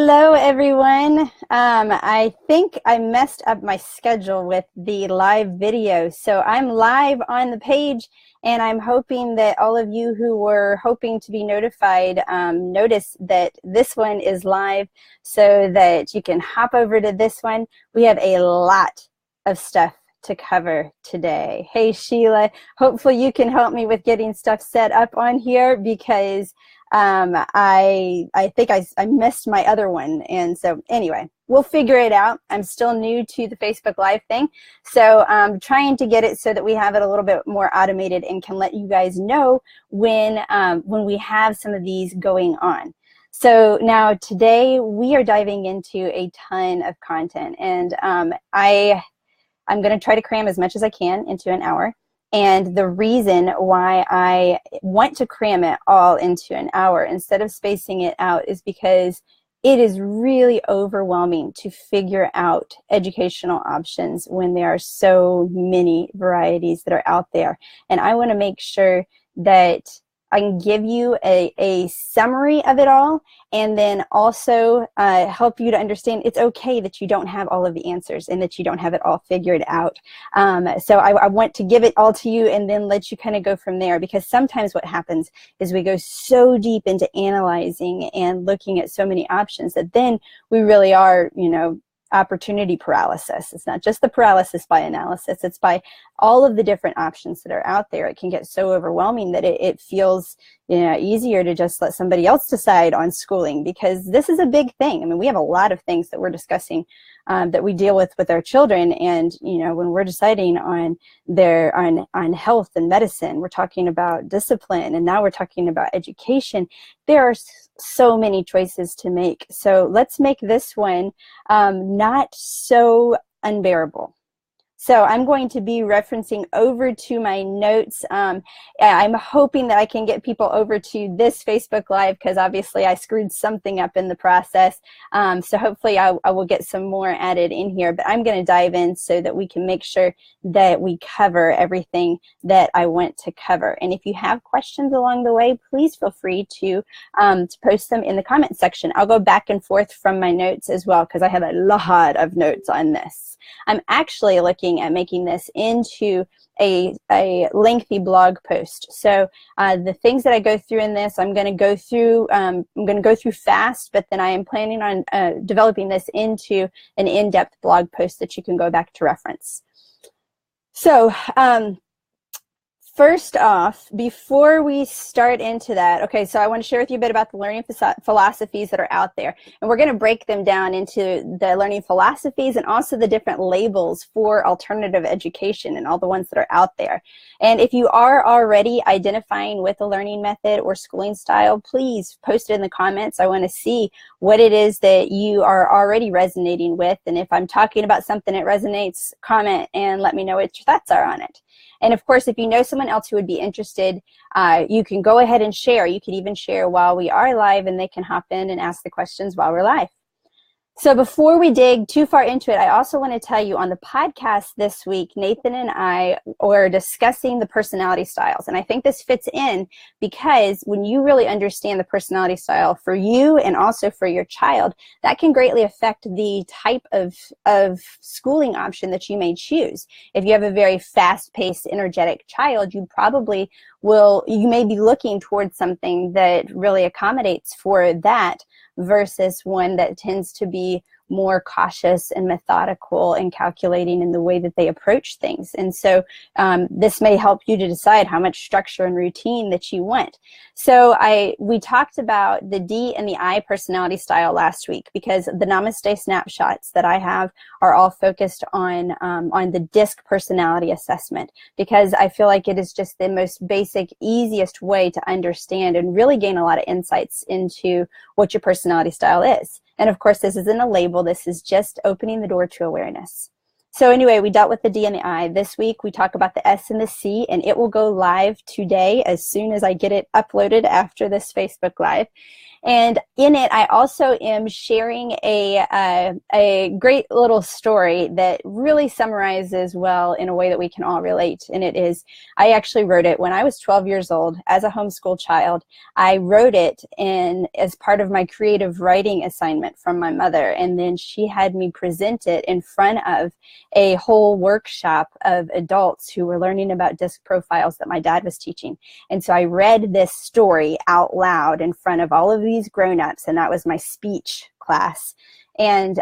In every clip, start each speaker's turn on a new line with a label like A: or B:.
A: Hello, everyone. I think I messed up my schedule with the live video. So I'm live on the page, and I'm hoping that all of you who were hoping to be notified notice that this one is live so that you can hop over to this one. We have a lot of stuff to cover today. Hey, Sheila, hopefully you can help me with getting stuff set up on here because I think I missed my other one. And so anyway, we'll figure it out. I'm still new to the Facebook Live thing. So I'm trying to get it so that we have it a little bit more automated and can let you guys know when we have some of these going on. So now today we are diving into a ton of content, and I'm going to try to cram as much as I can into an hour. And the reason why I want to cram it all into an hour instead of spacing it out is because it is really overwhelming to figure out educational options when there are so many varieties that are out there. And I want to make sure that I can give you a summary of it all, and then also help you to understand it's okay that you don't have all of the answers and that you don't have it all figured out. So I want to give it all to you and then let you kind of go from there, because sometimes what happens is we go so deep into analyzing and looking at so many options that then we really are, opportunity paralysis. It's not just the paralysis by analysis, it's by all of the different options that are out there. It can get so overwhelming that it feels easier to just let somebody else decide on schooling, because this is a big thing. I mean, we have a lot of things that we're discussing that we deal with our children, and when we're deciding on on health and medicine, we're talking about discipline, and now we're talking about education. There are so many choices to make. So let's make this one not so unbearable. So I'm going to be referencing over to my notes. I'm hoping that I can get people over to this Facebook Live, because obviously I screwed something up in the process. So hopefully I will get some more added in here, but I'm going to dive in so that we can make sure that we cover everything that I want to cover. And if you have questions along the way, please feel free to post them in the comment section. I'll go back and forth from my notes as well, because I have a lot of notes on this. I'm actually looking at making this into a lengthy blog post. So the things that I go through in this, I'm going to go through fast, but then I am planning on developing this into an in-depth blog post that you can go back to reference. So first off, before we start into that, okay, so I want to share with you a bit about the learning philosophies that are out there. And we're going to break them down into the learning philosophies and also the different labels for alternative education and all the ones that are out there. And if you are already identifying with a learning method or schooling style, please post it in the comments. I want to see what it is that you are already resonating with. And if I'm talking about something that resonates, comment and let me know what your thoughts are on it. And of course, if you know someone else who would be interested, you can go ahead and share. You could even share while we are live, and they can hop in and ask the questions while we're live. So before we dig too far into it, I also want to tell you on the podcast this week, Nathan and I were discussing the personality styles. And I think this fits in because when you really understand the personality style for you and also for your child, that can greatly affect the type of schooling option that you may choose. If you have a very fast-paced, energetic child, you may be looking towards something that really accommodates for that, versus one that tends to be more cautious and methodical and calculating in the way that they approach things. And so this may help you to decide how much structure and routine that you want. So we talked about the D and the I personality style last week, because the Namaste snapshots that I have are all focused on the DISC personality assessment, because I feel like it is just the most basic, easiest way to understand and really gain a lot of insights into what your personality style is. And of course, this isn't a label. This is just opening the door to awareness. So anyway, we dealt with the D and the I. This week, we talk about the S and the C, and it will go live today as soon as I get it uploaded after this Facebook Live. And in it, I also am sharing a great little story that really summarizes well in a way that we can all relate. And it is, I actually wrote it when I was 12 years old as a homeschool child. I wrote it as part of my creative writing assignment from my mother. And then she had me present it in front of a whole workshop of adults who were learning about disc profiles that my dad was teaching. And so I read this story out loud in front of all of these grown-ups, and that was my speech class. And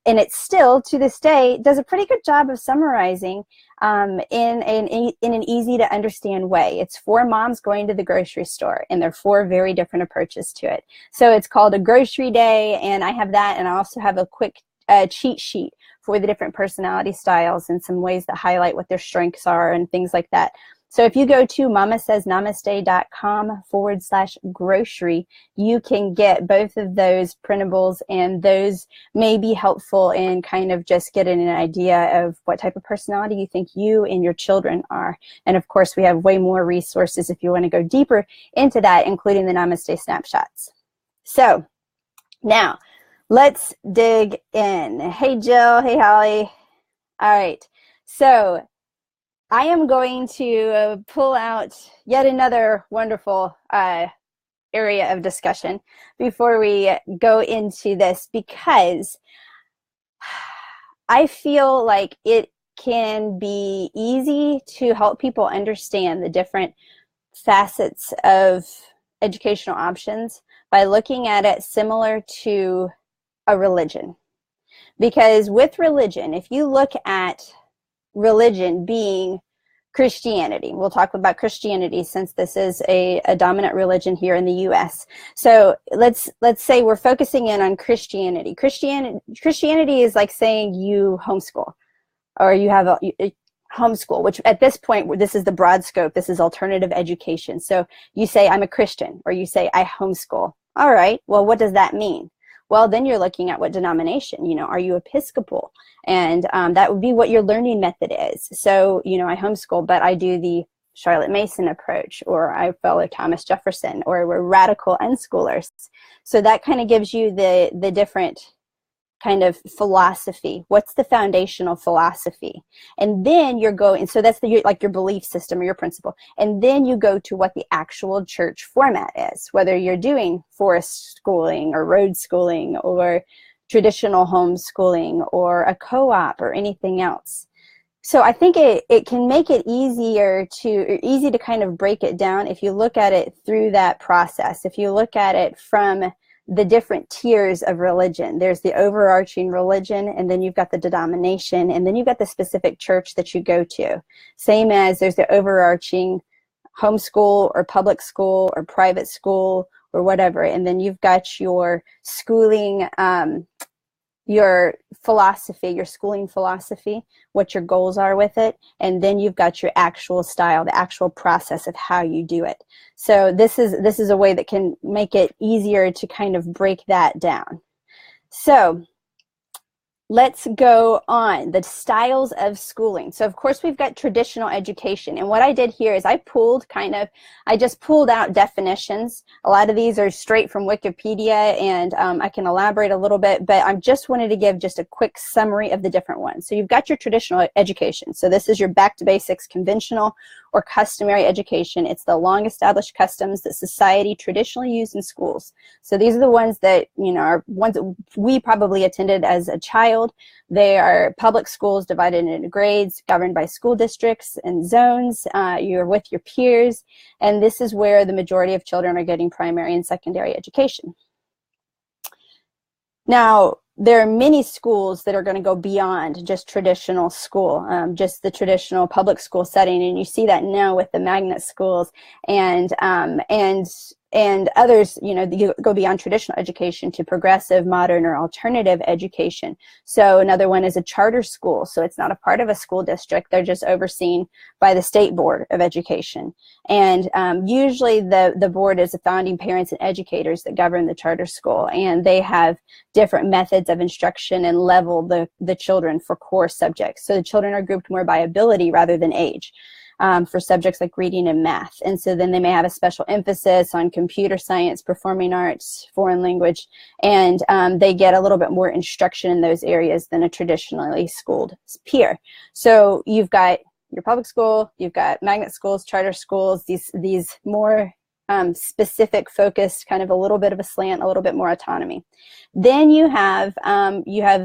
A: it still, to this day, does a pretty good job of summarizing in an easy to understand way. It's 4 moms going to the grocery store, and there are 4 very different approaches to it. So it's called a grocery day, and I have that, and I also have a quick cheat sheet for the different personality styles and some ways that highlight what their strengths are and things like that. So if you go to mamasaysnamaste.com/grocery, you can get both of those printables, and those may be helpful in kind of just getting an idea of what type of personality you think you and your children are. And of course, we have way more resources if you want to go deeper into that, including the Namaste snapshots. So now let's dig in. Hey, Jill. Hey, Holly. All right. So I am going to pull out yet another wonderful area of discussion before we go into this, because I feel like it can be easy to help people understand the different facets of educational options by looking at it similar to a religion. Because with religion, if you look at religion being Christianity. We'll talk about Christianity since this is a dominant religion here in the U.S. So let's say we're focusing in on Christianity. Christianity is like saying you homeschool, or you have a homeschool, which at this point, this is the broad scope. This is alternative education. So you say, I'm a Christian, or you say, I homeschool. All right, well, what does that mean? Well, then you're looking at what denomination, are you Episcopal? And that would be what your learning method is. So, I homeschool, but I do the Charlotte Mason approach, or I follow Thomas Jefferson, or we're radical unschoolers. So that kind of gives you the different kind of philosophy. What's the foundational philosophy? And then you're going, so that's like your belief system or your principle. And then you go to what the actual church format is, whether you're doing forest schooling or road schooling or traditional homeschooling or a co-op or anything else. So I think it can make it easy to kind of break it down if you look at it through that process. If you look at it from the different tiers of religion. There's the overarching religion, and then you've got the denomination, and then you've got the specific church that you go to. Same as there's the overarching homeschool or public school or private school or whatever, and then you've got your schooling, your philosophy, your schooling philosophy, what your goals are with it, and then you've got your actual style, the actual process of how you do it. So this is a way that can make it easier to kind of break that down. So let's go on, the styles of schooling. So of course we've got traditional education, and what I did here is I just pulled out definitions. A lot of these are straight from Wikipedia, and I can elaborate a little bit, but I just wanted to give just a quick summary of the different ones. So you've got your traditional education. So this is your back to basics, conventional or customary education. It's the long established customs that society traditionally used in schools. So these are the ones that, are ones that we probably attended as a child. They are public schools divided into grades, governed by school districts and zones. You're with your peers, and this is where the majority of children are getting primary and secondary education. Now, there are many schools that are going to go beyond just traditional school, just the traditional public school setting, and you see that now with the magnet schools and others, you go beyond traditional education to progressive, modern, or alternative education. So another one is a charter school. So it's not a part of a school district. They're just overseen by the State Board of Education. And usually the board is the founding parents and educators that govern the charter school. And they have different methods of instruction and level the children for core subjects. So the children are grouped more by ability rather than age. for subjects like reading and math. And so then they may have a special emphasis on computer science, performing arts, foreign language, and they get a little bit more instruction in those areas than a traditionally schooled peer. So you've got your public school, you've got magnet schools, charter schools, these more specific focused, kind of a little bit of a slant, a little bit more autonomy. Then you have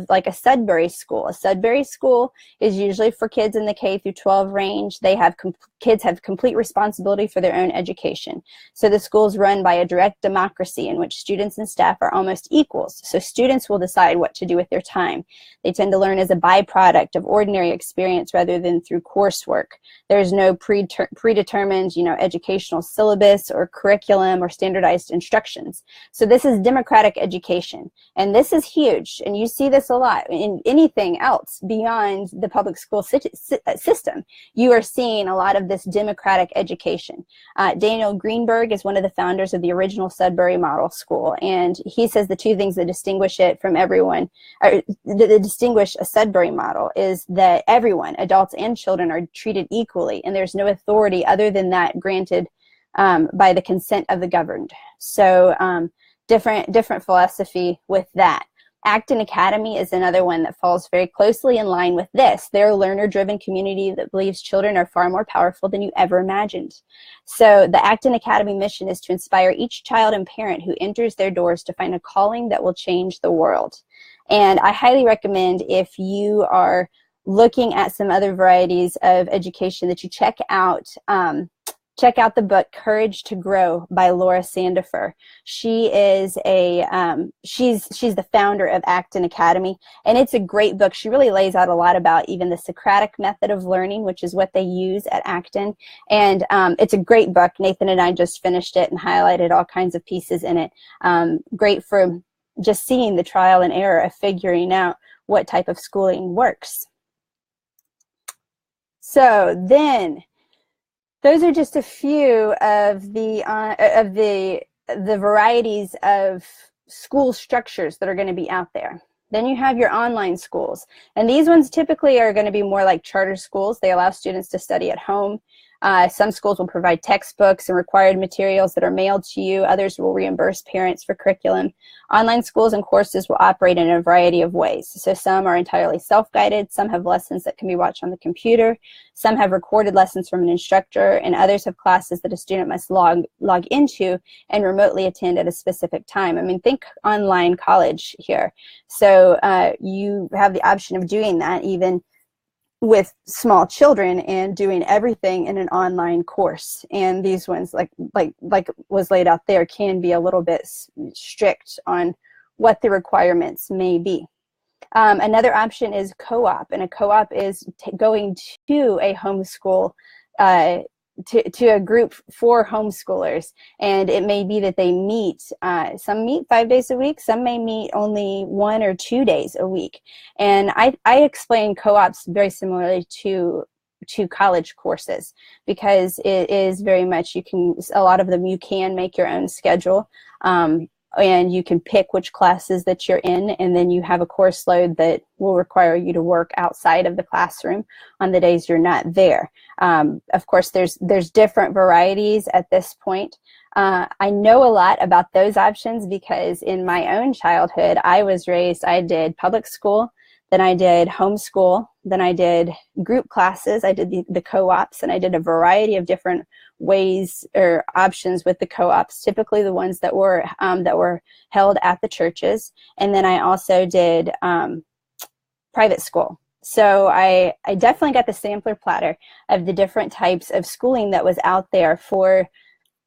A: like a Sudbury school. A Sudbury school is usually for kids in the K through 12 range. They have kids have complete responsibility for their own education. So the school is run by a direct democracy in which students and staff are almost equals. So students will decide what to do with their time. They tend to learn as a byproduct of ordinary experience rather than through coursework. There's no predetermined, educational syllabus or curriculum or standardized instructions. So this is democratic education. And this is huge. And you see this a lot in anything else beyond the public school system. You are seeing a lot of this democratic education. Daniel Greenberg is one of the founders of the original Sudbury Model School. And he says the two things that distinguish it from everyone, or that distinguish a Sudbury model, is that everyone, adults and children, are treated equally. And there's no authority other than that granted by the consent of the governed. So different philosophy with that. Acton Academy is another one that falls very closely in line with this. They're a learner-driven community that believes children are far more powerful than you ever imagined. So the Acton Academy mission is to inspire each child and parent who enters their doors to find a calling that will change the world. And I highly recommend, if you are looking at some other varieties of education, that you check out the book Courage to Grow by Laura Sandifer. She is she's the founder of Acton Academy, and it's a great book. She really lays out a lot about even the Socratic method of learning, which is what they use at Acton. And it's a great book. Nathan and I just finished it and highlighted all kinds of pieces in it. Great for just seeing the trial and error of figuring out what type of schooling works. So then, those are just a few of the varieties of school structures that are going to be out there. Then you have your online schools, and these ones typically are going to be more like charter schools. They allow students to study at home. Some schools will provide textbooks and required materials that are mailed to you. Others will reimburse parents for curriculum. Online schools and courses will operate in a variety of ways. So some are entirely self-guided. Some have lessons that can be watched on the computer. Some have recorded lessons from an instructor, and others have classes that a student must log into and remotely attend at a specific time. I mean, think online college here. So you have the option of doing that even with small children and doing everything in an online course. And these ones, like was laid out there, can be a little bit strict on what the requirements may be. Another option is co-op, and a co-op is going to a homeschool, to a group for homeschoolers, and it may be that they meet, some meet 5 days a week, some may meet only 1 or 2 days a week. And I explain co-ops very similarly to college courses, because it is very much, a lot of them you can make your own schedule, and you can pick which classes that you're in, and then you have a course load that will require you to work outside of the classroom on the days you're not there. Of course, there's different varieties at this point. I know a lot about those options because in my own childhood, I did public school, then I did homeschool, then I did group classes, I did the co-ops, and I did a variety of different ways or options with the co-ops, typically the ones that were held at the churches. And then I also did private school. So I definitely got the sampler platter of the different types of schooling that was out there for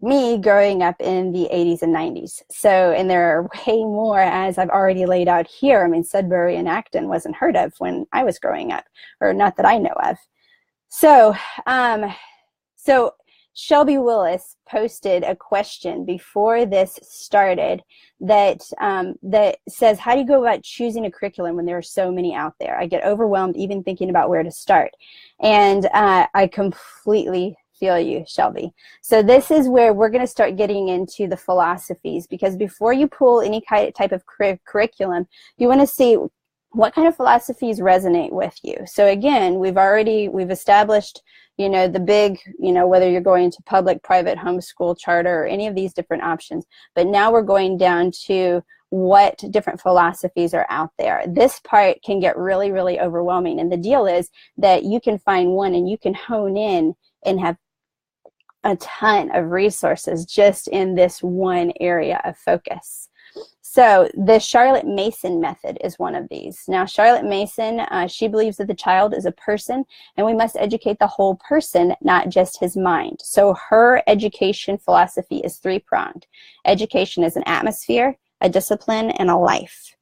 A: me growing up in the 80s and 90s. So, and there are way more, as I've already laid out here. I mean, Sudbury and Acton wasn't heard of when I was growing up, or not that I know of. So, so Shelby Willis posted a question before this started that that says, how do you go about choosing a curriculum when there are so many out there? I get overwhelmed even thinking about where to start. And I completely feel you, Shelby. So this is where we're going to start getting into the philosophies, because before you pull any type of curriculum, you want to see what kind of philosophies resonate with you? So again, we've established, the big, whether you're going to public, private, homeschool, charter, or any of these different options. But now we're going down to what different philosophies are out there. This part can get really, really overwhelming. And the deal is that you can find one and you can hone in and have a ton of resources just in this one area of focus. So the Charlotte Mason method is one of these. Now, Charlotte Mason, she believes that the child is a person and we must educate the whole person, not just his mind. So her education philosophy is three-pronged. Education is an atmosphere, a discipline, and a life.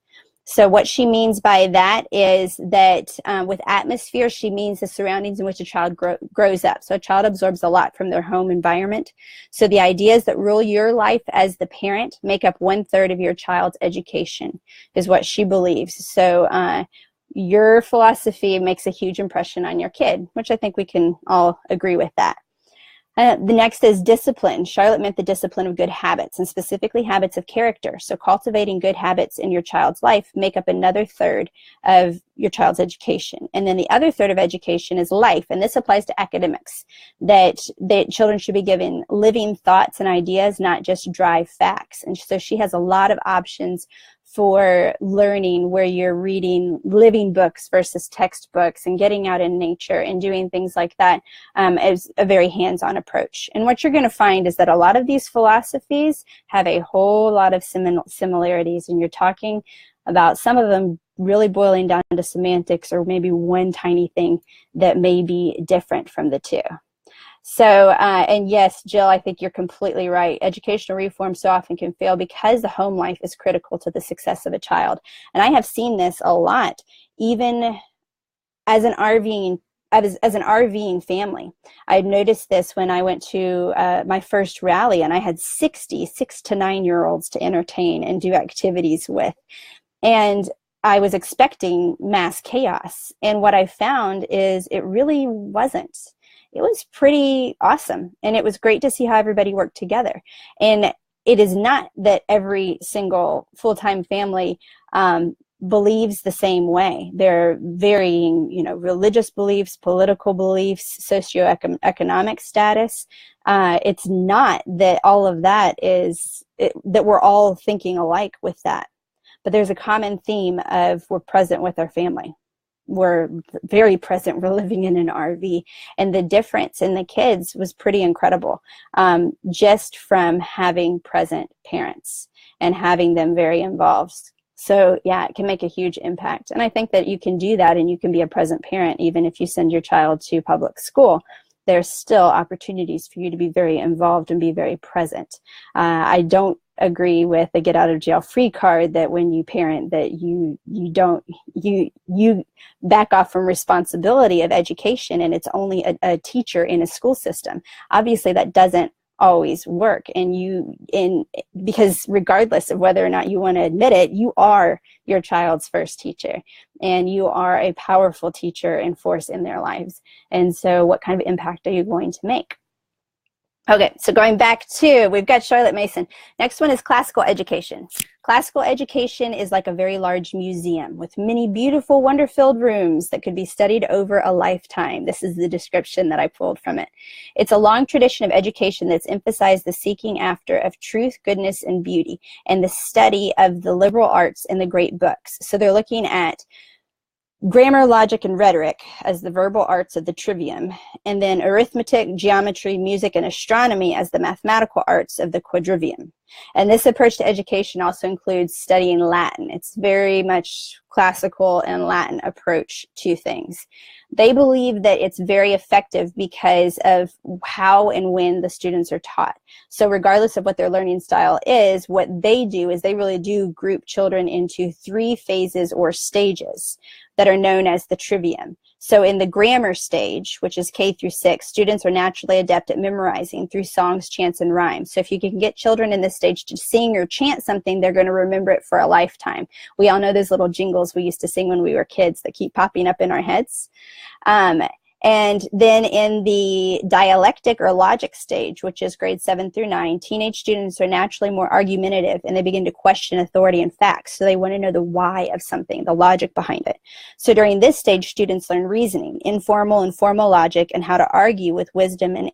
A: So what she means by that is that with atmosphere, she means the surroundings in which a child grows up. So a child absorbs a lot from their home environment. So the ideas that rule your life as the parent make up 1/3 of your child's education, is what she believes. So your philosophy makes a huge impression on your kid, which I think we can all agree with that. The next is discipline. Charlotte meant the discipline of good habits, and specifically habits of character. So cultivating good habits in your child's life make up another 1/3 of your child's education. And then the other 1/3 of education is life, and this applies to academics, that children should be given living thoughts and ideas, not just dry facts. And so she has a lot of options for learning, where you're reading living books versus textbooks and getting out in nature and doing things like that as a very hands-on approach. And what you're going to find is that a lot of these philosophies have a whole lot of similarities, and you're talking about some of them really boiling down to semantics or maybe one tiny thing that may be different from the two. So, and yes, Jill, I think you're completely right. Educational reform so often can fail because the home life is critical to the success of a child. And I have seen this a lot, even as an RVing family. I noticed this when I went to my first rally, and I had 60 6 to 9-year-olds to entertain and do activities with. And I was expecting mass chaos. And what I found is it really wasn't. It was pretty awesome, and it was great to see how everybody worked together. And it is not that every single full-time family believes the same way. They're varying, religious beliefs, political beliefs, socioeconomic status. It's not that all of that that we're all thinking alike with that. But there's a common theme of we're present with our family. We're very present. We're living in an RV, and the difference in the kids was pretty incredible, just from having present parents and having them very involved. So yeah, it can make a huge impact. And I think that you can do that, and you can be a present parent even if you send your child to public school. There's still opportunities for you to be very involved and be very present. I don't agree with the get out of jail free card that when you parent that you back off from responsibility of education and it's only a teacher in a school system. Obviously that doesn't always work, and because regardless of whether or not you want to admit it, you are your child's first teacher, and you are a powerful teacher and force in their lives. And so what kind of impact are you going to make? Okay, so going back to, we've got Charlotte Mason. Next one is classical education. Classical education is like a very large museum with many beautiful, wonder-filled rooms that could be studied over a lifetime. This is the description that I pulled from it. It's a long tradition of education that's emphasized the seeking after of truth, goodness, and beauty, and the study of the liberal arts and the great books. So they're looking at grammar, logic, and rhetoric as the verbal arts of the trivium, and then arithmetic, geometry, music, and astronomy as the mathematical arts of the quadrivium. And this approach to education also includes studying Latin. It's very much classical and Latin approach to things. They believe that it's very effective because of how and when the students are taught. So regardless of what their learning style is, what they do is they really do group children into 3 phases or stages that are known as the trivium. So in the grammar stage, which is K through 6, students are naturally adept at memorizing through songs, chants, and rhymes. So if you can get children in this stage to sing or chant something, they're going to remember it for a lifetime. We all know those little jingles we used to sing when we were kids that keep popping up in our heads. And then in the dialectic or logic stage, which is grades 7 through 9, teenage students are naturally more argumentative and they begin to question authority and facts. So they want to know the why of something, the logic behind it. So during this stage, students learn reasoning, informal and formal logic, and how to argue with wisdom and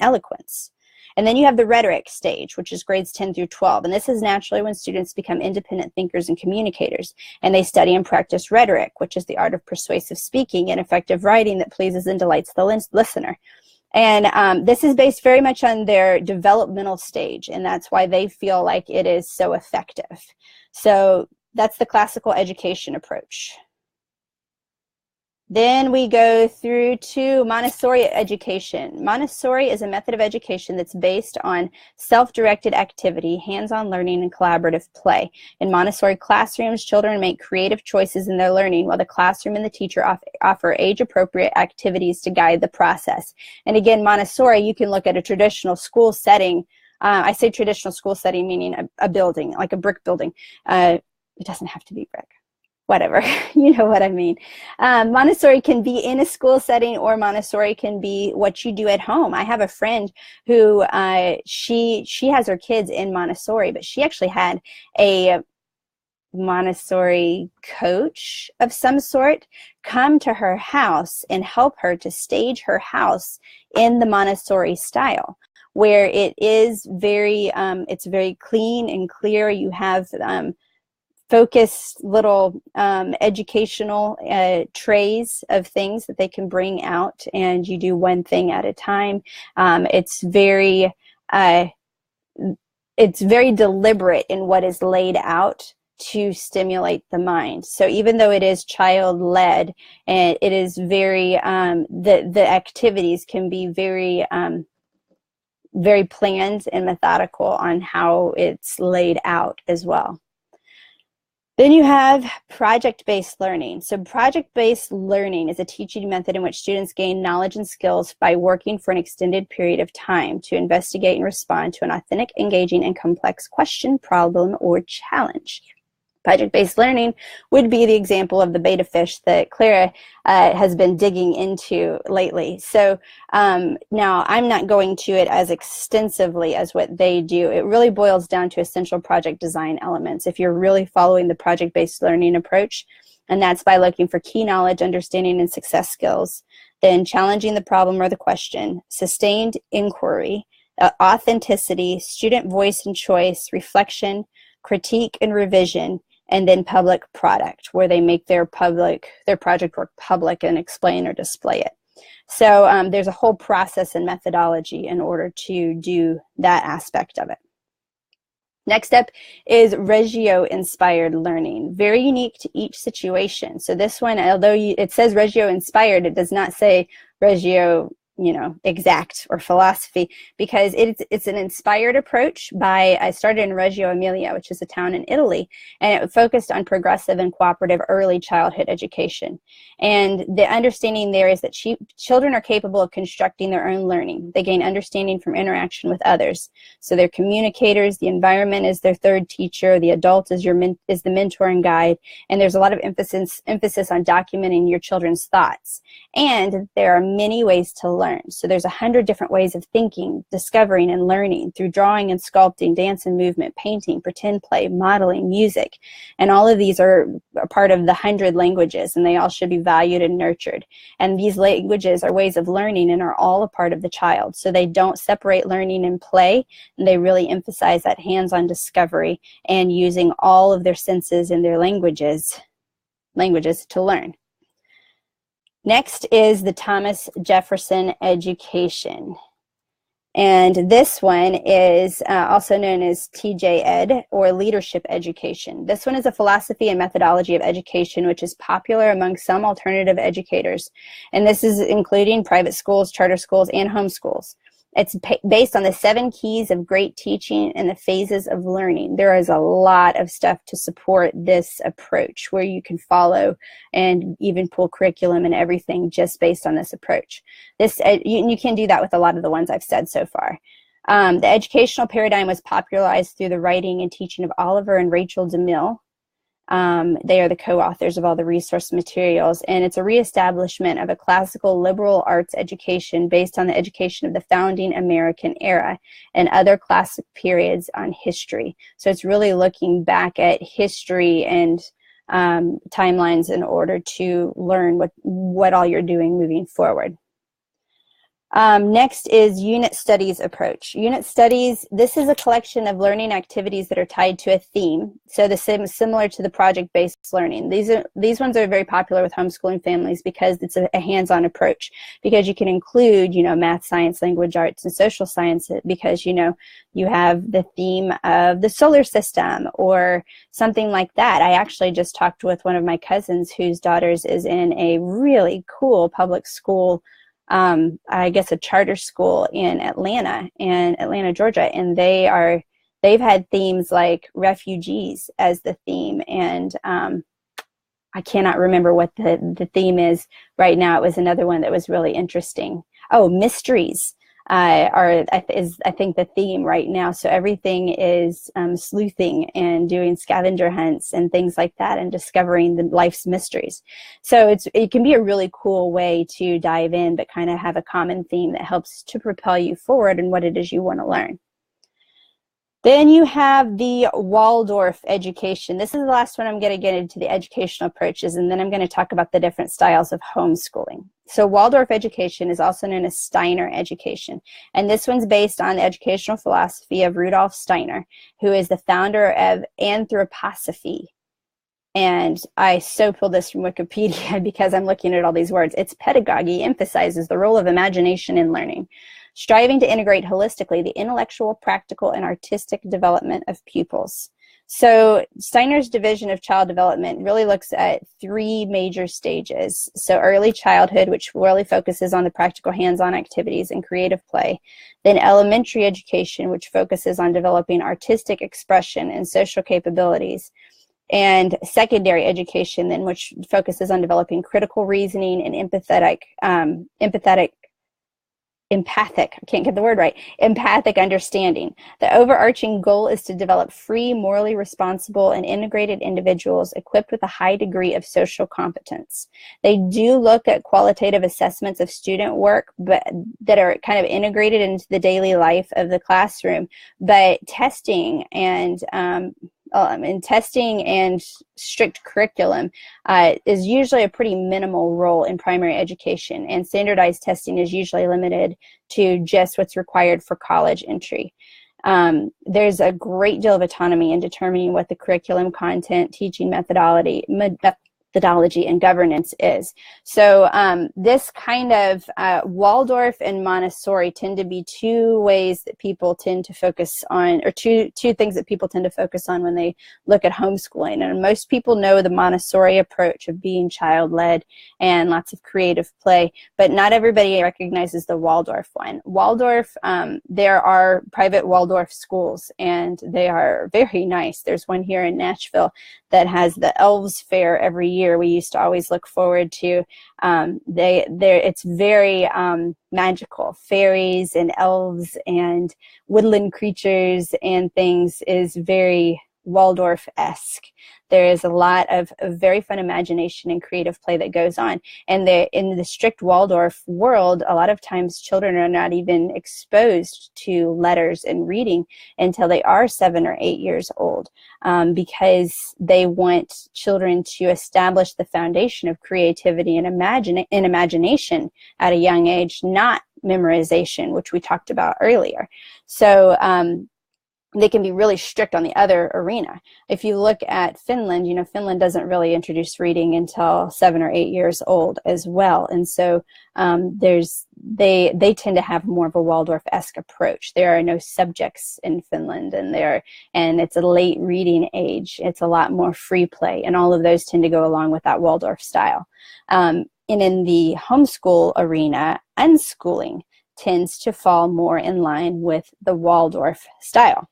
A: eloquence. And then you have the rhetoric stage, which is grades 10 through 12. And this is naturally when students become independent thinkers and communicators. And they study and practice rhetoric, which is the art of persuasive speaking and effective writing that pleases and delights the listener. And this is based very much on their developmental stage. And that's why they feel like it is so effective. So that's the classical education approach. Then we go through to Montessori education. Montessori is a method of education that's based on self-directed activity, hands-on learning, and collaborative play. In Montessori classrooms, children make creative choices in their learning, while the classroom and the teacher offer age-appropriate activities to guide the process. And again, Montessori, you can look at a traditional school setting. I say traditional school setting, meaning a building, like a brick building. It doesn't have to be brick. Whatever, you know what I mean. Montessori can be in a school setting, or Montessori can be what you do at home. I have a friend who she has her kids in Montessori, but she actually had a Montessori coach of some sort come to her house and help her to stage her house in the Montessori style, where it is very, it's very clean and clear. You have focused little educational trays of things that they can bring out, and you do one thing at a time. It's very deliberate in what is laid out to stimulate the mind. So even though it is child-led, and it is very the activities can be very very planned and methodical on how it's laid out as well. Then you have project-based learning. So project-based learning is a teaching method in which students gain knowledge and skills by working for an extended period of time to investigate and respond to an authentic, engaging, and complex question, problem, or challenge. Project-based learning would be the example of the betta fish that Clara has been digging into lately. So now I'm not going to it as extensively as what they do. It really boils down to essential project design elements if you're really following the project-based learning approach. And that's by looking for key knowledge, understanding, and success skills, then challenging the problem or the question, sustained inquiry, authenticity, student voice and choice, reflection, critique, and revision, and then public product, where they make their project work public and explain or display it. So there's a whole process and methodology in order to do that aspect of it. Next up is Reggio-inspired learning, very unique to each situation. So this one, although it says Reggio-inspired, it does not say Reggio, exact or philosophy, because it's an inspired approach by, I started in Reggio Emilia, which is a town in Italy, and it focused on progressive and cooperative early childhood education. And the understanding there is that children are capable of constructing their own learning. They gain understanding from interaction with others. So they're communicators, the environment is their third teacher, the adult is the mentor and guide, and there's a lot of emphasis on documenting your children's thoughts. And there are many ways to learn. So there's 100 different ways of thinking, discovering, and learning through drawing and sculpting, dance and movement, painting, pretend play, modeling, music. And all of these are a part of the 100 languages, and they all should be valued and nurtured. And these languages are ways of learning and are all a part of the child. So they don't separate learning and play, and they really emphasize that hands-on discovery and using all of their senses and their languages to learn. Next is the Thomas Jefferson education. And this one is also known as TJ Ed, or leadership education. This one is a philosophy and methodology of education which is popular among some alternative educators. And this is including private schools, charter schools, and homeschools. It's based on the 7 keys of great teaching and the phases of learning. There is a lot of stuff to support this approach where you can follow and even pull curriculum and everything just based on this approach. You can do that with a lot of the ones I've said so far. The educational paradigm was popularized through the writing and teaching of Oliver and Rachel DeMille. They are the co-authors of all the resource materials, and it's a reestablishment of a classical liberal arts education based on the education of the founding American era and other classic periods on history. So it's really looking back at history and timelines in order to learn what all you're doing moving forward. Next is unit studies approach. Unit studies, this is a collection of learning activities that are tied to a theme. So the same, similar to the project-based learning. These ones are very popular with homeschooling families because it's a hands-on approach. Because you can include, math, science, language arts, and social science. Because you have the theme of the solar system or something like that. I actually just talked with one of my cousins whose daughters is in a really cool public school. I guess a charter school in Atlanta, Georgia, and they've had themes like refugees as the theme, and I cannot remember what the theme is right now. It was another one that was really interesting. Oh, mysteries is I think the theme right now. So everything is sleuthing and doing scavenger hunts and things like that, and discovering life's mysteries. So it can be a really cool way to dive in, but kind of have a common theme that helps to propel you forward in what it is you want to learn. Then you have the Waldorf education. This is the last one. I'm going to get into the educational approaches, and then I'm going to talk about the different styles of homeschooling. So Waldorf education is also known as Steiner education, and this one's based on the educational philosophy of Rudolf Steiner, who is the founder of anthroposophy. And I so pulled this from Wikipedia because I'm looking at all these words. Its pedagogy emphasizes the role of imagination in learning, striving to integrate holistically the intellectual, practical, and artistic development of pupils. So Steiner's division of child development really looks at three major stages. So early childhood, which really focuses on the practical hands-on activities and creative play. Then elementary education, which focuses on developing artistic expression and social capabilities. And secondary education, then, which focuses on developing critical reasoning and empathic, I can't get the word right, empathic understanding. The overarching goal is to develop free, morally responsible, and integrated individuals equipped with a high degree of social competence. They do look at qualitative assessments of student work, but that are kind of integrated into the daily life of the classroom. But testing and strict curriculum is usually a pretty minimal role in primary education, and standardized testing is usually limited to just what's required for college entry. There's a great deal of autonomy in determining what the curriculum content, teaching methodology, and governance is. So this kind of Waldorf and Montessori tend to be two ways that people tend to focus on, or two things that people tend to focus on when they look at homeschooling. And most people know the Montessori approach of being child-led and lots of creative play, but not everybody recognizes the Waldorf one. Waldorf, there are private Waldorf schools, and they are very nice. There's one here in Nashville that has the Elves Fair every year. We used to always look forward to. It's very magical. Fairies and elves and woodland creatures and things is very Waldorf-esque. There is a lot of very fun imagination and creative play that goes on. And in the strict Waldorf world, a lot of times children are not even exposed to letters and reading until they are 7 or 8 years old, because they want children to establish the foundation of creativity and imagination at a young age, not memorization, which we talked about earlier. So they can be really strict on the other arena. If you look at Finland, Finland doesn't really introduce reading until 7 or 8 years old as well. And so they tend to have more of a Waldorf-esque approach. There are no subjects in Finland, and it's a late reading age. It's a lot more free play, and all of those tend to go along with that Waldorf style. And in the homeschool arena, unschooling tends to fall more in line with the Waldorf style.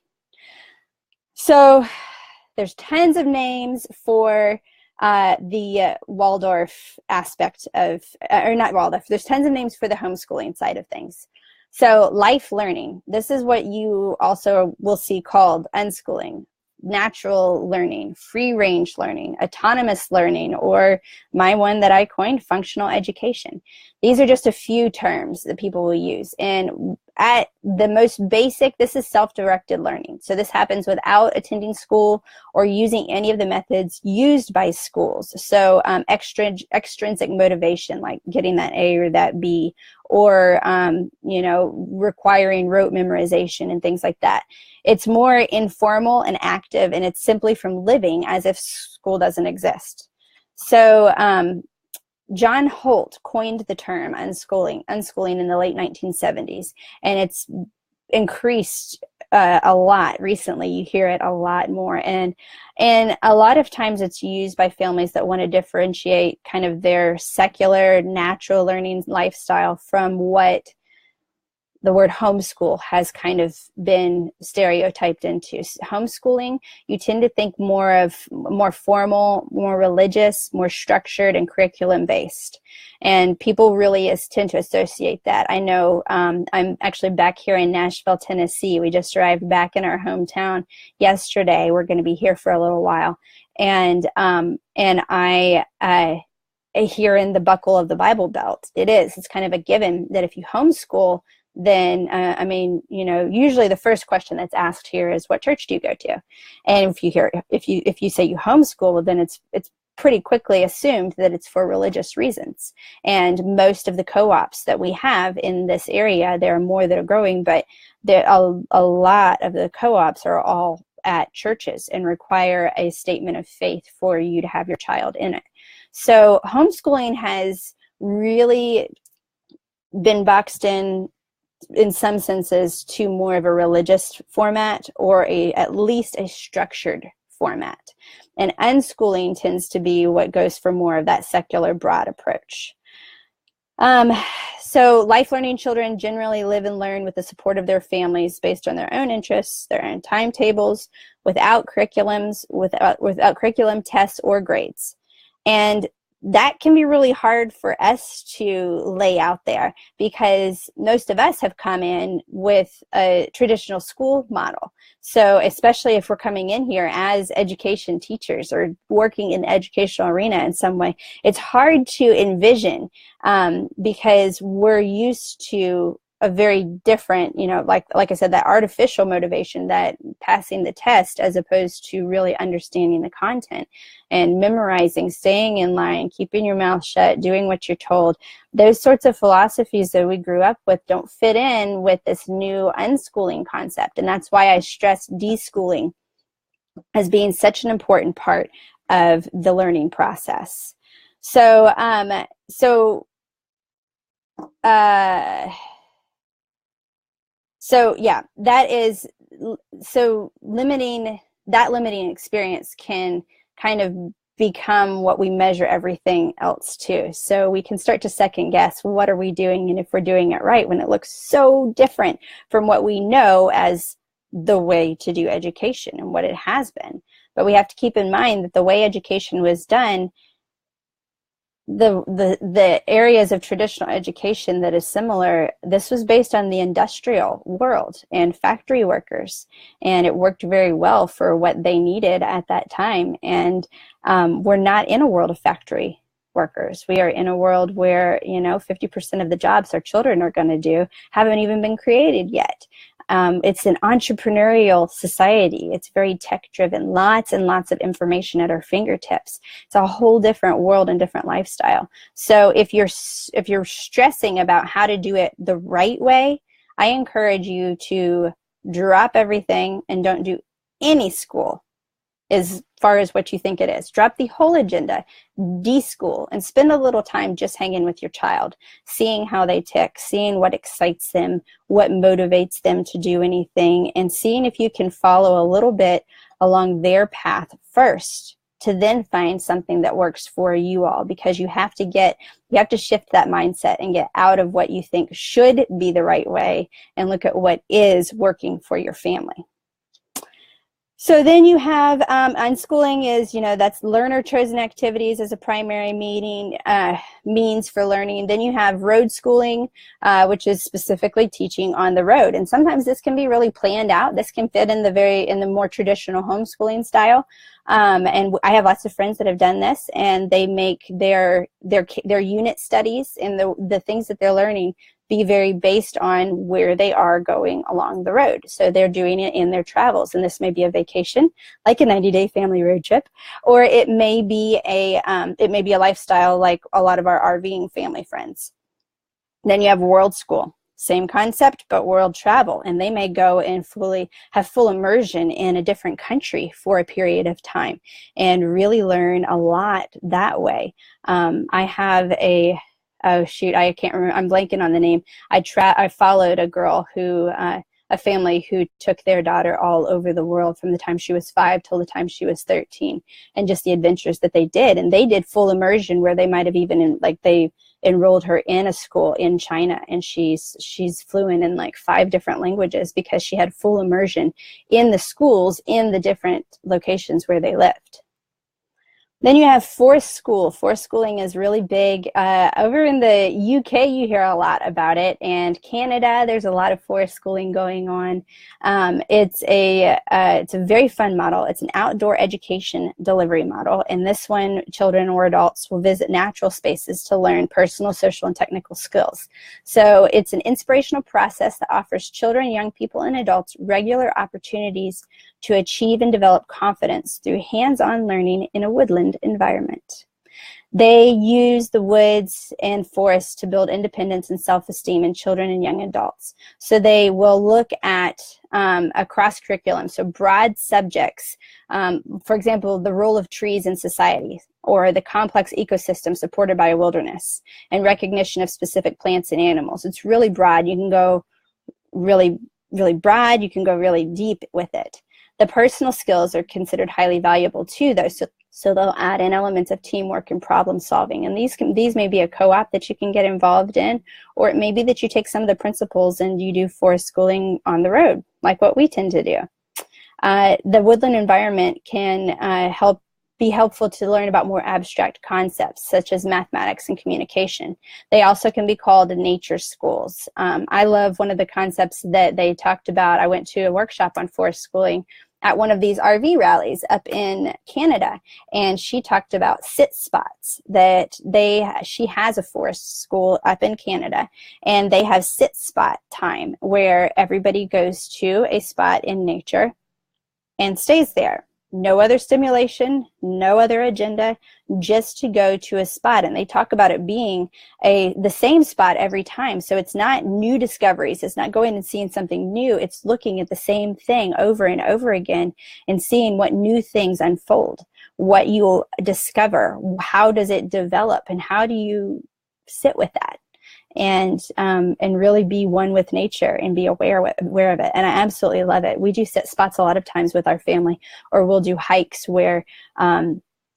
A: So there's tons of names for the Waldorf aspect of, or not Waldorf, there's tons of names for the homeschooling side of things. So life learning, this is what you also will see called unschooling. natural learning, free range learning, autonomous learning, or my one that I coined, functional education. These are just a few terms that people will use. And at the most basic, this is self-directed learning. So this happens without attending school or using any of the methods used by schools. So extrinsic motivation, like getting that A or that B, or you know, requiring rote memorization and things like that. It's more informal and active, and it's simply from living as if school doesn't exist. So John Holt coined the term unschooling in the late 1970s, and it's increased a lot recently. You hear it a lot more, and a lot of times it's used by families that want to differentiate kind of their secular, natural learning lifestyle from what the word homeschool has kind of been stereotyped into. Homeschooling, you tend to think more formal, more religious, more structured, and curriculum based. And people really tend to associate that. I know I'm actually back here in Nashville, Tennessee. We just arrived back in our hometown yesterday. We're going to be here for a little while. And I here in the buckle of the Bible Belt, it's kind of a given that if you homeschool, then I mean, you know, usually the first question that's asked here is, what church do you go to? And if you say you homeschool, well, then it's pretty quickly assumed that it's for religious reasons. And most of the co-ops that we have in this area, there are more that are growing, but a lot of the co-ops are all at churches and require a statement of faith for you to have your child in it. So homeschooling has really been boxed in some senses to more of a religious format, or at least a structured format. And unschooling tends to be what goes for more of that secular broad approach. So life learning children generally live and learn with the support of their families based on their own interests, their own timetables, without curriculums, without curriculum, tests, or grades. And that can be really hard for us to lay out there, because most of us have come in with a traditional school model. So especially if we're coming in here as education teachers or working in the educational arena in some way, it's hard to envision because we're used to a very different, you know, like I said, that artificial motivation, that passing the test, as opposed to really understanding the content and memorizing, staying in line, keeping your mouth shut, doing what you're told. Those sorts of philosophies that we grew up with don't fit in with this new unschooling concept. And that's why I stress deschooling as being such an important part of the learning process. So yeah, limiting experience can kind of become what we measure everything else to. So we can start to second guess, what are we doing, and if we're doing it right, when it looks so different from what we know as the way to do education and what it has been. But we have to keep in mind that the way education was done, the areas of traditional education that is similar, this was based on the industrial world and factory workers, and it worked very well for what they needed at that time. And we're not in a world of factory workers. We are in a world where, you know, 50% of the jobs our children are going to do haven't even been created yet. It's an entrepreneurial society. It's very tech driven, lots and lots of information at our fingertips. It's a whole different world and different lifestyle. So if you're stressing about how to do it the right way, I encourage you to drop everything and don't do any school as far as what you think it is. Drop the whole agenda, de-school, and spend a little time just hanging with your child, seeing how they tick, seeing what excites them, what motivates them to do anything, and seeing if you can follow a little bit along their path first, to then find something that works for you all, because you have to shift that mindset and get out of what you think should be the right way and look at what is working for your family. So then you have unschooling is, that's learner chosen activities as a primary means for learning. Then you have road schooling, which is specifically teaching on the road. And sometimes this can be really planned out. This can fit in the more traditional homeschooling style. And I have lots of friends that have done this, and they make their unit studies and the things that they're learning be very based on where they are going along the road. So they're doing it in their travels, and this may be a vacation, like a 90-day family road trip, or it may be a lifestyle like a lot of our RVing family friends. Then you have world school, same concept, but world travel, and they may go and have full immersion in a different country for a period of time and really learn a lot that way. I have oh shoot, I can't remember, I'm blanking on the name. I followed a girl a family who took their daughter all over the world from the time she was 5 till the time she was 13, and just the adventures that they did. And they did full immersion where they might have even, they enrolled her in a school in China, and she's fluent in like 5 different languages because she had full immersion in the schools in the different locations where they lived. Then you have forced school. Forced schooling is really big. Over in the UK, you hear a lot about it, and Canada, there's a lot of forced schooling going on. It's a very fun model. It's an outdoor education delivery model, and this one, children or adults will visit natural spaces to learn personal, social, and technical skills. So it's an inspirational process that offers children, young people, and adults regular opportunities to achieve and develop confidence through hands-on learning in a woodland environment. They use the woods and forests to build independence and self-esteem in children and young adults. So they will look at a cross-curriculum, so broad subjects, for example, the role of trees in society, or the complex ecosystem supported by a wilderness, and recognition of specific plants and animals. It's really broad. You can go really, really broad. You can go really deep with it. The personal skills are considered highly valuable too, though, so they'll add in elements of teamwork and problem solving. And these may be a co-op that you can get involved in, or it may be that you take some of the principles and you do forest schooling on the road, like what we tend to do. The woodland environment can be helpful to learn about more abstract concepts such as mathematics and communication. They also can be called nature schools. I love one of the concepts that they talked about. I went to a workshop on forest schooling at one of these RV rallies up in Canada, and she talked about sit spots. She has a forest school up in Canada, and they have sit spot time where everybody goes to a spot in nature and stays there. No other stimulation, no other agenda, just to go to a spot. And they talk about it being the same spot every time. So it's not new discoveries. It's not going and seeing something new. It's looking at the same thing over and over again and seeing what new things unfold, what you'll discover, how does it develop, and how do you sit with that? And really be one with nature and be aware of it. And I absolutely love it. We do sit spots a lot of times with our family, or we'll do hikes where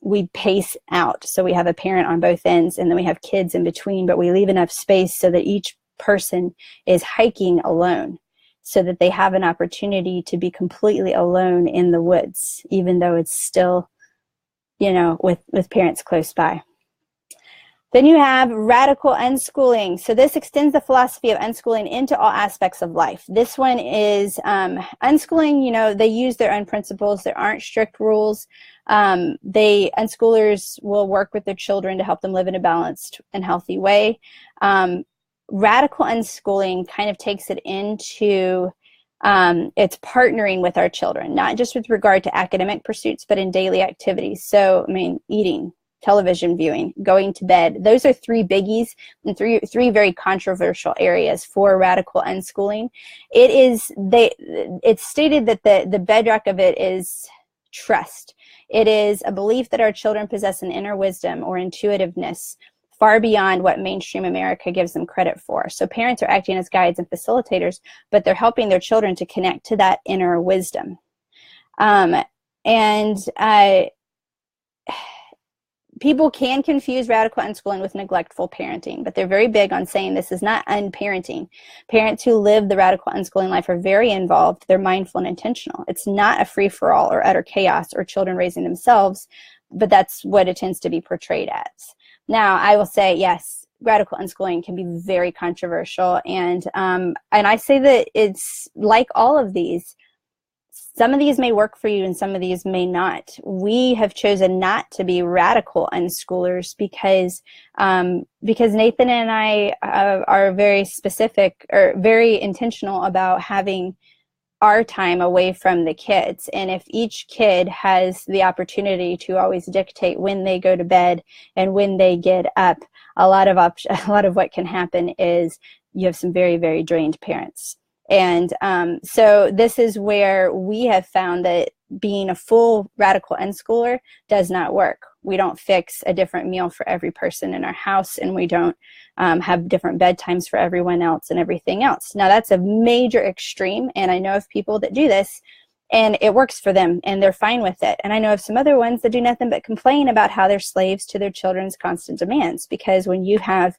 A: we pace out. So we have a parent on both ends, and then we have kids in between, but we leave enough space so that each person is hiking alone, so that they have an opportunity to be completely alone in the woods, even though it's still, with parents close by. Then you have radical unschooling. So this extends the philosophy of unschooling into all aspects of life. This one is unschooling, they use their own principles. There aren't strict rules. Unschoolers will work with their children to help them live in a balanced and healthy way. Radical unschooling kind of takes it into it's partnering with our children, not just with regard to academic pursuits, but in daily activities. So, eating, television viewing, going to bed. Those are 3 biggies and three very controversial areas for radical unschooling. It's stated that the bedrock of it is trust. It is a belief that our children possess an inner wisdom or intuitiveness far beyond what mainstream America gives them credit for. So parents are acting as guides and facilitators, but they're helping their children to connect to that inner wisdom. people can confuse radical unschooling with neglectful parenting, but they're very big on saying this is not unparenting. Parents who live the radical unschooling life are very involved. They're mindful and intentional. It's not a free-for-all or utter chaos or children raising themselves, but that's what it tends to be portrayed as. Now, I will say, yes, radical unschooling can be very controversial, and I say that it's like all of these. Some of these may work for you and some of these may not. We have chosen not to be radical unschoolers because Nathan and I are very specific or very intentional about having our time away from the kids. And if each kid has the opportunity to always dictate when they go to bed and when they get up, a lot of what can happen is you have some very, very drained parents. And so this is where we have found that being a full radical unschooler does not work. We don't fix a different meal for every person in our house, and we don't have different bedtimes for everyone else and everything else. Now, that's a major extreme, and I know of people that do this, and it works for them, and they're fine with it. And I know of some other ones that do nothing but complain about how they're slaves to their children's constant demands, because when you have,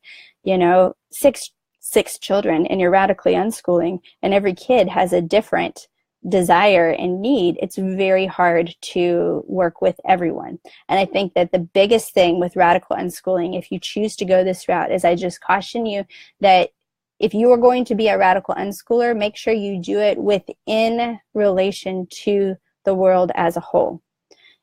A: six children and you're radically unschooling and every kid has a different desire and need, it's very hard to work with everyone. And I think that the biggest thing with radical unschooling, if you choose to go this route, is I just caution you that if you are going to be a radical unschooler, make sure you do it within relation to the world as a whole.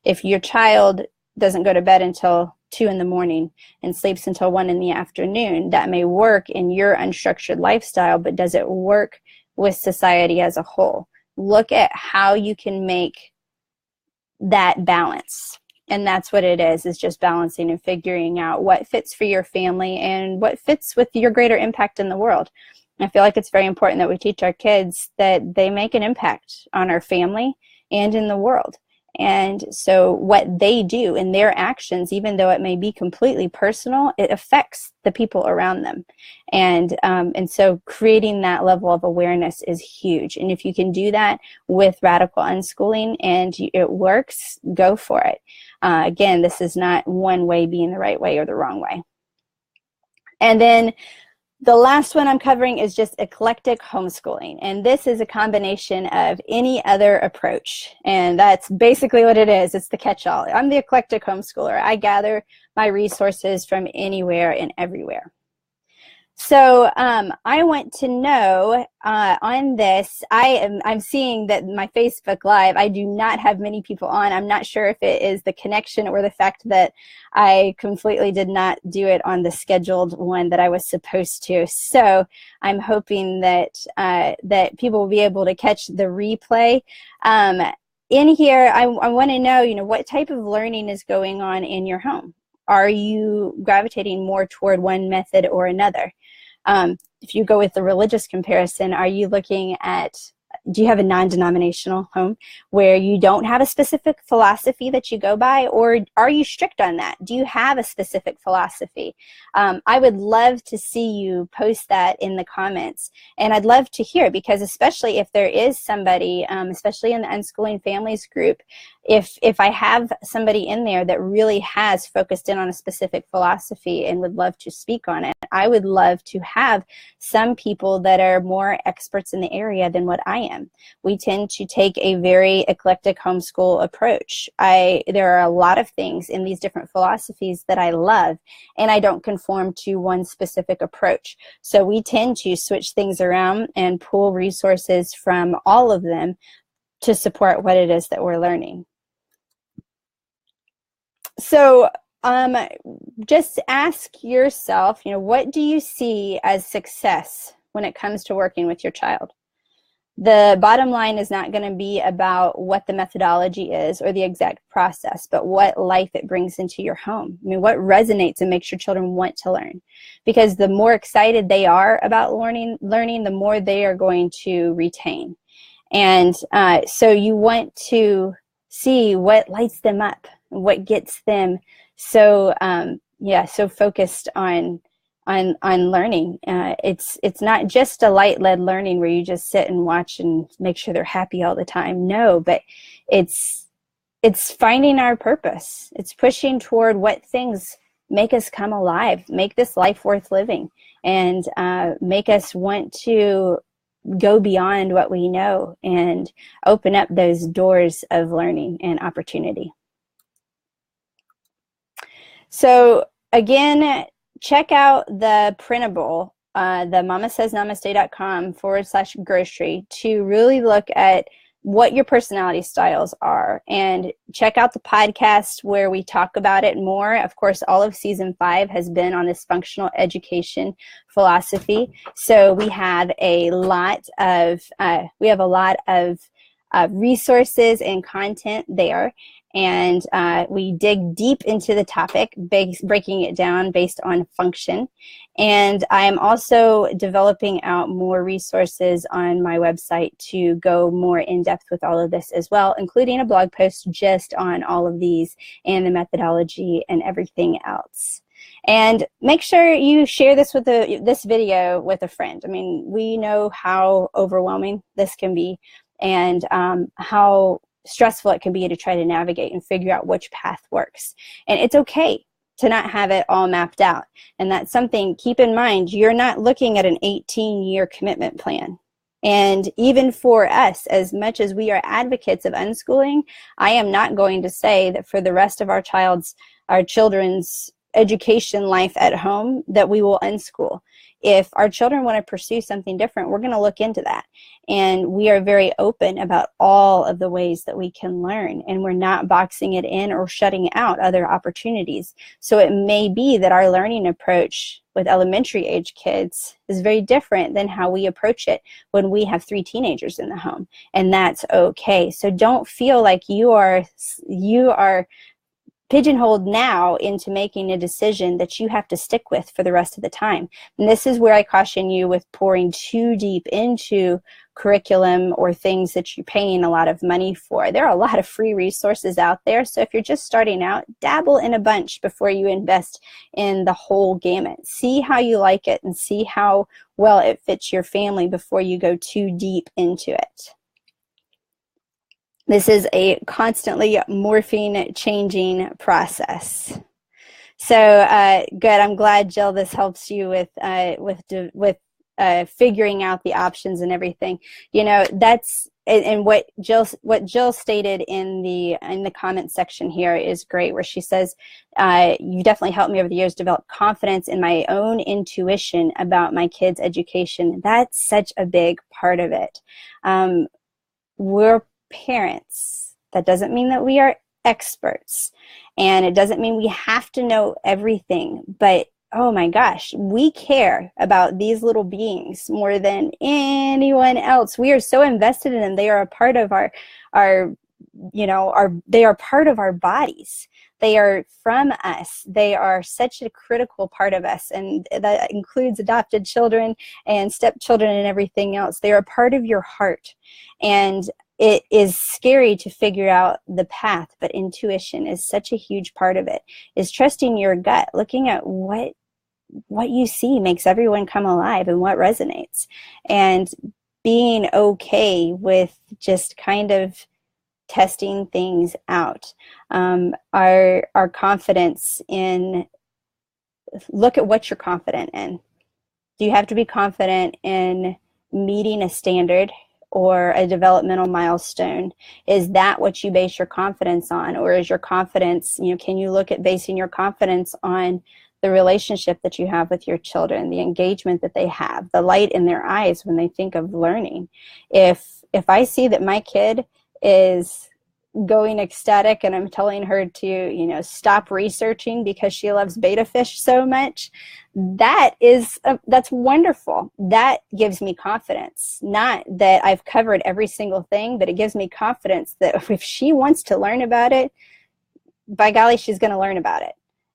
A: If your child doesn't go to bed until 2 in the morning and sleeps until 1 in the afternoon, that may work in your unstructured lifestyle, but does it work with society as a whole? Look at how you can make that balance. And that's what it is just balancing and figuring out what fits for your family and what fits with your greater impact in the world. I feel like it's very important that we teach our kids that they make an impact on our family and in the world. And so what they do in their actions, even though it may be completely personal, it affects the people around them. And so creating that level of awareness is huge. And if you can do that with radical unschooling and it works, go for it. Again, this is not one way being the right way or the wrong way. And then the last one I'm covering is just eclectic homeschooling. And this is a combination of any other approach. And that's basically what it is. It's the catch-all. I'm the eclectic homeschooler. I gather my resources from anywhere and everywhere. So I want to know on this, I'm seeing that my Facebook Live, I do not have many people on. I'm not sure if it is the connection or the fact that I completely did not do it on the scheduled one that I was supposed to. So I'm hoping that that people will be able to catch the replay. In here, I want to know, what type of learning is going on in your home? Are you gravitating more toward one method or another? If you go with the religious comparison, are you looking at, do you have a non-denominational home where you don't have a specific philosophy that you go by, or are you strict on that? Do you have a specific philosophy? I would love to see you post that in the comments, and I'd love to hear, because especially if there is somebody, especially in the Unschooling Families group, if I have somebody in there that really has focused in on a specific philosophy and would love to speak on it, I would love to have some people that are more experts in the area than what I am. We tend to take a very eclectic homeschool approach. There are a lot of things in these different philosophies that I love, and I don't conform to one specific approach. So we tend to switch things around and pull resources from all of them to support what it is that we're learning. So just ask yourself, what do you see as success when it comes to working with your child? The bottom line is not going to be about what the methodology is or the exact process, but what life it brings into your home. What resonates and makes your children want to learn. Because the more excited they are about learning, the more they are going to retain. And so you want to see what lights them up, what gets them so so focused on learning. It's not just a light-led learning where you just sit and watch and make sure they're happy all the time. No, but it's it's finding our purpose. It's pushing toward what things make us come alive, make this life worth living, and make us want to go beyond what we know and open up those doors of learning and opportunity. So again, check out the printable, the mamasaysnamaste.com/grocery, to really look at what your personality styles are, and check out the podcast where we talk about it more. Of course, all of season 5 has been on this functional education philosophy. So we have a lot of resources and content there. And we dig deep into the topic, breaking it down based on function. And I am also developing out more resources on my website to go more in depth with all of this as well, including a blog post just on all of these and the methodology and everything else. And make sure you share this with this video with a friend. I mean, we know how overwhelming this can be, and how stressful it can be to try to navigate and figure out which path works. And it's okay to not have it all mapped out. And that's something, keep in mind, you're not looking at an 18-year commitment plan. And even for us, as much as we are advocates of unschooling, I am not going to say that for the rest of our children's education life at home that we will unschool. If our children want to pursue something different, we're going to look into that. And we are very open about all of the ways that we can learn, and we're not boxing it in or shutting out other opportunities. So it may be that our learning approach with elementary age kids is very different than how we approach it when we have 3 teenagers in the home, and that's okay. So don't feel like you are pigeonholed now into making a decision that you have to stick with for the rest of the time. And this is where I caution you with pouring too deep into curriculum or things that you're paying a lot of money for. There are a lot of free resources out there, so if you're just starting out, dabble in a bunch before you invest in the whole gamut. See how you like it and see how well it fits your family before you go too deep into it. This is a constantly morphing, changing process. So good. I'm glad, Jill, this helps you with figuring out the options and everything. You know, that's, and what Jill stated in the comment section here is great, where she says, you definitely helped me over the years develop confidence in my own intuition about my kids' education. That's such a big part of it. We're parents. That doesn't mean that we are experts, and it doesn't mean we have to know everything, but oh my gosh, we care about these little beings more than anyone else. We are so invested in them. They are a part of they are part of our bodies. They are from us. They are such a critical part of us, and that includes adopted children and stepchildren and everything else. They are a part of your heart, and it is scary to figure out the path, but intuition is such a huge part of it, is trusting your gut, looking at what you see makes everyone come alive and what resonates, and being okay with just kind of testing things out. Our confidence in, look at what you're confident in. Do you have to be confident in meeting a standard or a developmental milestone? Is that what you base your confidence on? Or is your confidence, can you look at basing your confidence on the relationship that you have with your children, the engagement that they have, the light in their eyes when they think of learning? If I see that my kid is going ecstatic and I'm telling her to, stop researching because she loves betta fish so much, that's wonderful. That gives me confidence. Not that I've covered every single thing, but it gives me confidence that if she wants to learn about it, by golly, she's going to learn about it.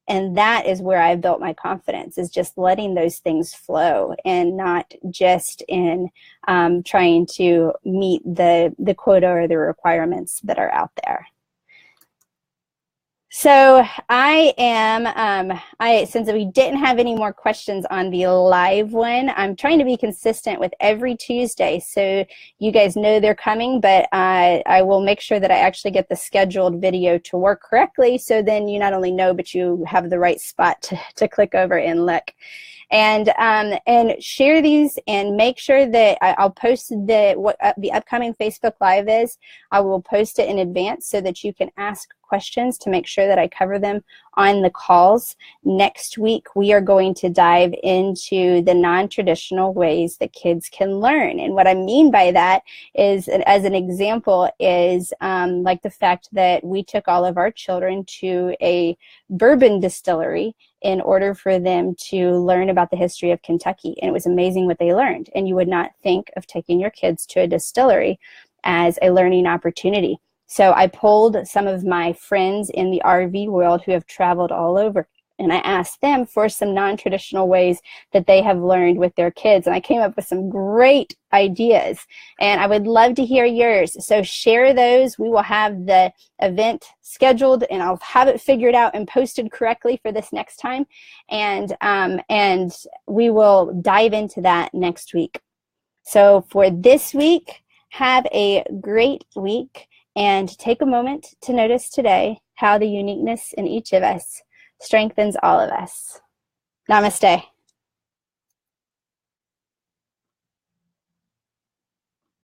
A: And that is where I've built my confidence, is just letting those things flow and not just in trying to meet the quota or the requirements that are out there. So I am, since we didn't have any more questions on the live one, I'm trying to be consistent with every Tuesday. So you guys know they're coming, but I will make sure that I actually get the scheduled video to work correctly. So then you not only know, but you have the right spot to click over and look. And share these and make sure that I'll post what the upcoming Facebook Live is. I will post it in advance so that you can ask questions to make sure that I cover them on the calls. Next week, we are going to dive into the non-traditional ways that kids can learn. And what I mean by that is, as an example, is like the fact that we took all of our children to a bourbon distillery in order for them to learn about the history of Kentucky. And it was amazing what they learned. And you would not think of taking your kids to a distillery as a learning opportunity. So I polled some of my friends in the RV world who have traveled all over, and I asked them for some non-traditional ways that they have learned with their kids. And I came up with some great ideas, and I would love to hear yours. So share those. We will have the event scheduled, and I'll have it figured out and posted correctly for this next time. And we will dive into that next week. So for this week, have a great week, and take a moment to notice today how the uniqueness in each of us strengthens all of us. Namaste.